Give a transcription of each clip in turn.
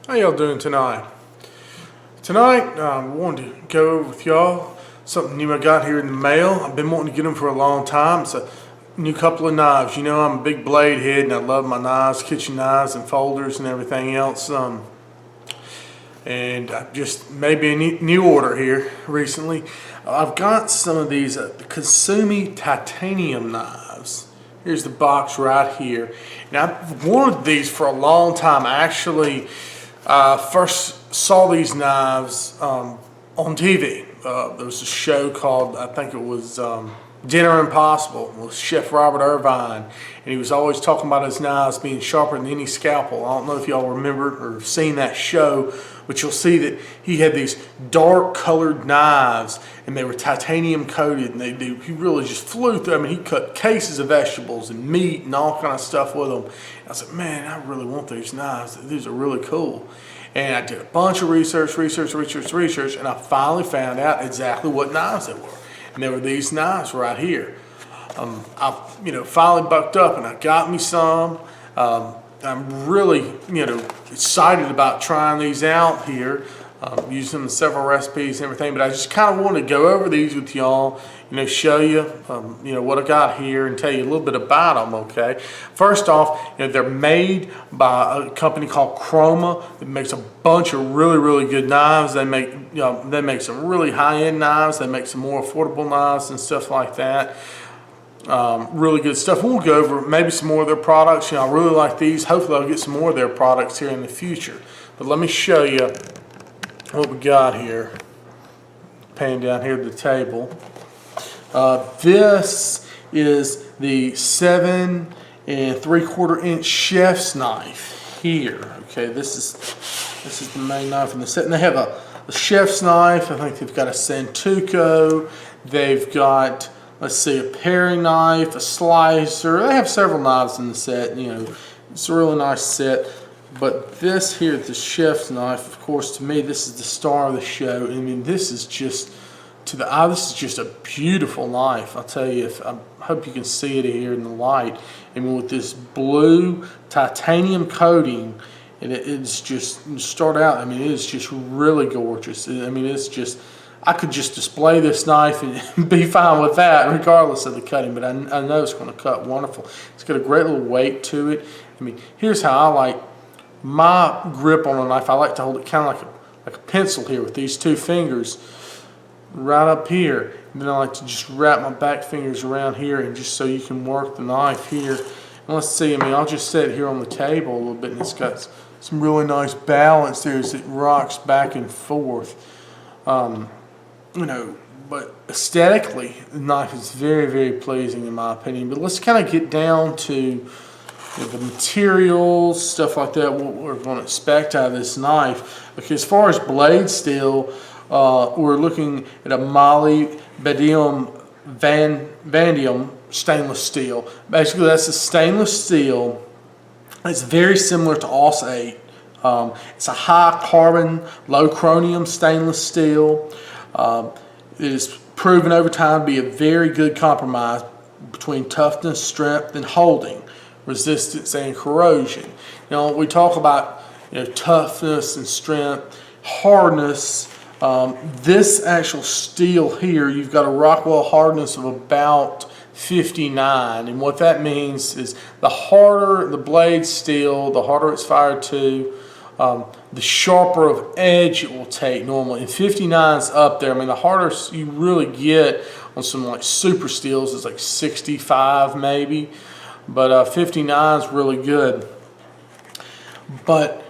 How y'all doing tonight? Tonight, I wanted to go over with y'all something new I got here in the mail. I've been wanting to get them for a long time. It's a new couple of knives. You know, I'm a big blade head and I love my knives, kitchen knives and folders and everything else. And I just maybe a new order here recently. I've got some of these Kasumi Titanium knives. Here's the box right here. Now, I've wanted these for a long time. I actually first saw these knives on TV. There was a show called, I think it was Dinner Impossible with Chef Robert Irvine, and he was always talking about his knives being sharper than any scalpel. I don't know if y'all remember or seen that show, but you'll see that he had these dark colored knives and they were titanium coated, and he really just flew through. I mean, he cut cases of vegetables and meat and all kind of stuff with them. And I said, man, I really want these knives. These are really cool. And I did a bunch of research, and I finally found out exactly what knives they were. And there were these knives right here. I finally bucked up and I got me some. I'm really, excited about trying these out here, using them in several recipes and everything. But I just kind of want to go over these with y'all, show you, what I got here and tell you a little bit about them. Okay. First off, they're made by a company called Chroma that makes a bunch of really good knives. They make, they make some really high-end knives. They make some more affordable knives and stuff like that. Really good stuff. We'll go over maybe some more of their products. I really like these. Hopefully I'll get some more of their products here in the future. But let me show you what we got here. Pan down here at the table. This is the 7 3/4 inch chef's knife here. Okay, this is the main knife in the set. And they have a chef's knife. I think they've got a Santuco. They've got, let's see, a paring knife, a slicer. They have several knives in the set. It's a really nice set. But this here, the chef's knife, of course, to me, this is the star of the show. I mean, this is just, to the eye, this is just a beautiful knife. I'll tell you, I hope you can see it here in the light. I mean, with this blue titanium coating, and it's just, start out, I mean, it's just really gorgeous. I mean, it's just, I could just display this knife and be fine with that regardless of the cutting, but I know it's going to cut wonderful. It's got a great little weight to it. I mean, here's how I like my grip on a knife. I like to hold it kind of like a pencil here with these two fingers right up here. And then I like to just wrap my back fingers around here, and just so you can work the knife here. And let's see, I mean, I'll just set it here on the table a little bit, and it's got some really nice balance there as it rocks back and forth. But aesthetically, the knife is very pleasing in my opinion. But let's kind of get down to the materials, stuff like that, what we're going to expect out of this knife. Okay, as far as blade steel, we're looking at a molybdenum vanadium stainless steel. Basically, that's a stainless steel. It's very similar to AUS 8. It's a high carbon, low chromium stainless steel. It is proven over time to be a very good compromise between toughness, strength, and holding, resistance, and corrosion. We talk about toughness and strength, hardness. This actual steel here, you've got a Rockwell hardness of about 59, and what that means is the harder the blade steel, the harder it's fired to, the sharper of edge it will take normally. And 59 is up there. I mean, the harder you really get on some like super steels is like 65 maybe, but 59 is really good. But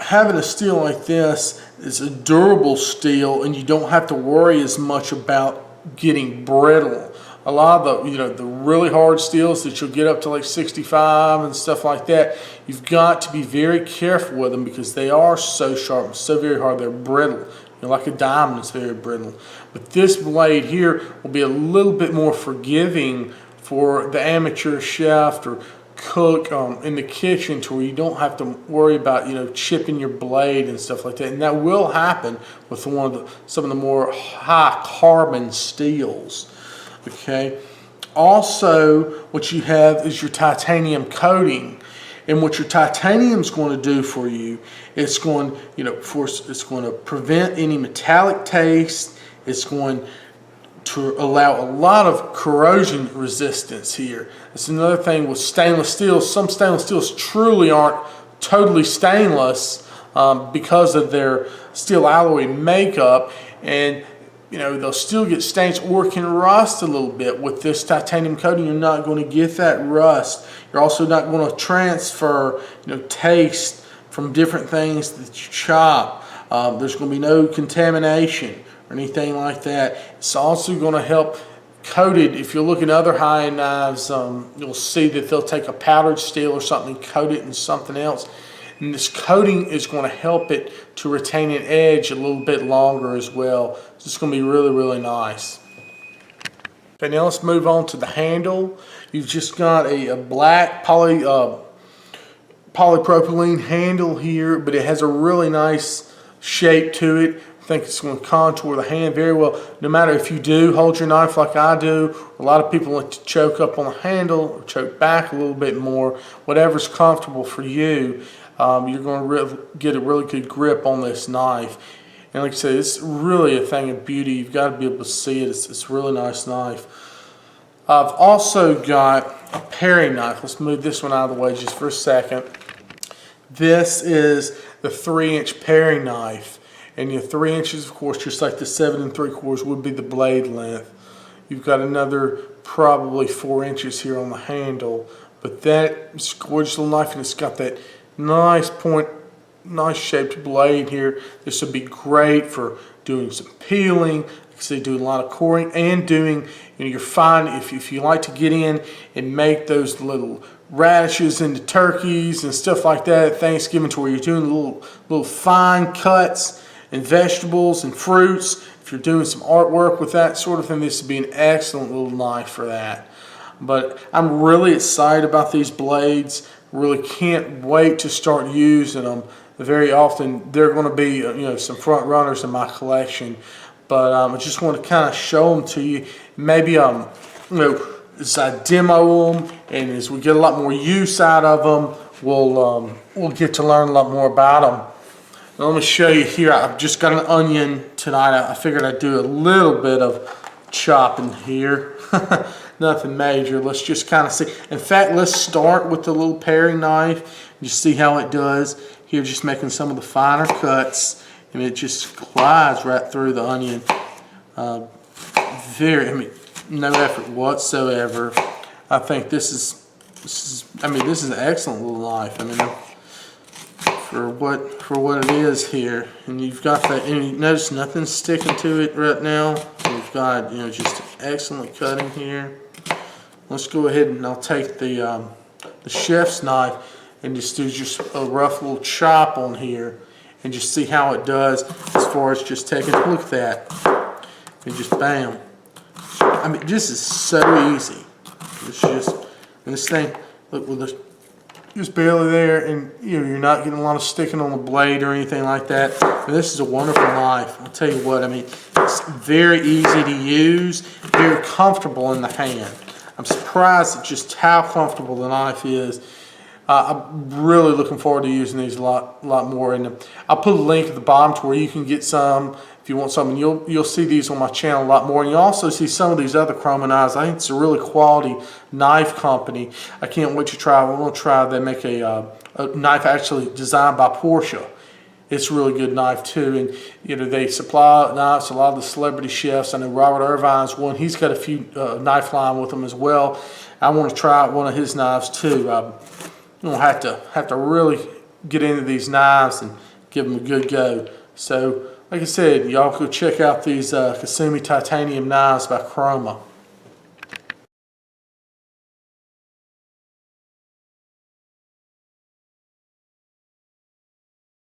having a steel like this is a durable steel, and you don't have to worry as much about getting brittle. A lot of the really hard steels that you'll get up to like 65 and stuff like that, you've got to be very careful with them because they are so sharp and so very hard. They're brittle. Like a diamond, it's very brittle. But this blade here will be a little bit more forgiving for the amateur chef or cook in the kitchen, to where you don't have to worry about chipping your blade and stuff like that. And that will happen with some of the more high carbon steels. Okay. Also, what you have is your titanium coating, And what your titanium's going to do for you, it's going, it's going to prevent any metallic taste. It's going to allow a lot of corrosion resistance here. That's another thing with stainless steel. Some stainless steels truly aren't totally stainless because of their steel alloy makeup, and they'll still get stains or can rust a little bit. With this titanium coating, you're not going to get that rust. You're also not going to transfer taste from different things that you chop. There's going to be no contamination or anything like that. It's also going to help coat it. If you look at other high-end knives, you'll see that they'll take a powdered steel or something, coat it in something else. And this coating is going to help it to retain an edge a little bit longer as well. So it's going to be really, really nice. Okay, now let's move on to the handle. You've just got a black polypropylene handle here, but it has a really nice shape to it. I think it's going to contour the hand very well. No matter if you do hold your knife like I do, a lot of people like to choke up on the handle or choke back a little bit more. Whatever's comfortable for you. You're going to get a really good grip on this knife. And like I said, it's really a thing of beauty. You've got to be able to see it. It's a really nice knife. I've also got a paring knife. Let's move this one out of the way just for a second. This is the 3-inch paring knife. And your 3 inches, of course, just like the 7 3/4 would be the blade length. You've got another probably 4 inches here on the handle. But that's a gorgeous little knife, and it's got that nice point, nice shaped blade here. This would be great for doing some peeling. Like I say, doing a lot of coring and doing, you're fine if you like to get in and make those little radishes into turkeys and stuff like that at Thanksgiving, to where you're doing little fine cuts and vegetables and fruits. If you're doing some artwork with that sort of thing, this would be an excellent little knife for that. But I'm really excited about these blades. Really can't wait to start using them. Very often they're going to be some front runners in my collection, but I just want to kind of show them to you. Maybe as I demo them and as we get a lot more use out of them, we'll get to learn a lot more about them. Now, let me show you here. I've just got an onion tonight. I figured I'd do a little bit of chopping here. Nothing major. Let's just kind of see. In fact, let's start with the little paring knife and just see how it does. Here, just making some of the finer cuts, and it just glides right through the onion. No effort whatsoever. I think this is an excellent little knife. For what it is here, and you've got that. And you notice nothing's sticking to it right now. You've got just excellent cutting here. Let's go ahead and I'll take the chef's knife and just do a rough little chop on here and just see how it does as far as just taking a look at that. And just bam. This is so easy. It's just, and this thing, look, with the just barely there, and you're not getting a lot of sticking on the blade or anything like that. And this is a wonderful knife. I'll tell you what, it's very easy to use, very comfortable in the hand. I'm surprised at just how comfortable the knife is. I'm really looking forward to using these a lot more. And I'll put a link at the bottom to where you can get some if you want some. And you'll see these on my channel a lot more. And you'll also see some of these other chroma knives. I think it's a really quality knife company. I can't wait to try. We're going to try. They make a knife actually designed by Porsche. It's a really good knife too, and they supply knives to a lot of the celebrity chefs. I know Robert Irvine's one. He's got a few knife line with them as well. I want to try one of his knives too. I'm gonna have to really get into these knives and give them a good go. So, like I said, y'all go check out these Kasumi Titanium knives by Chroma.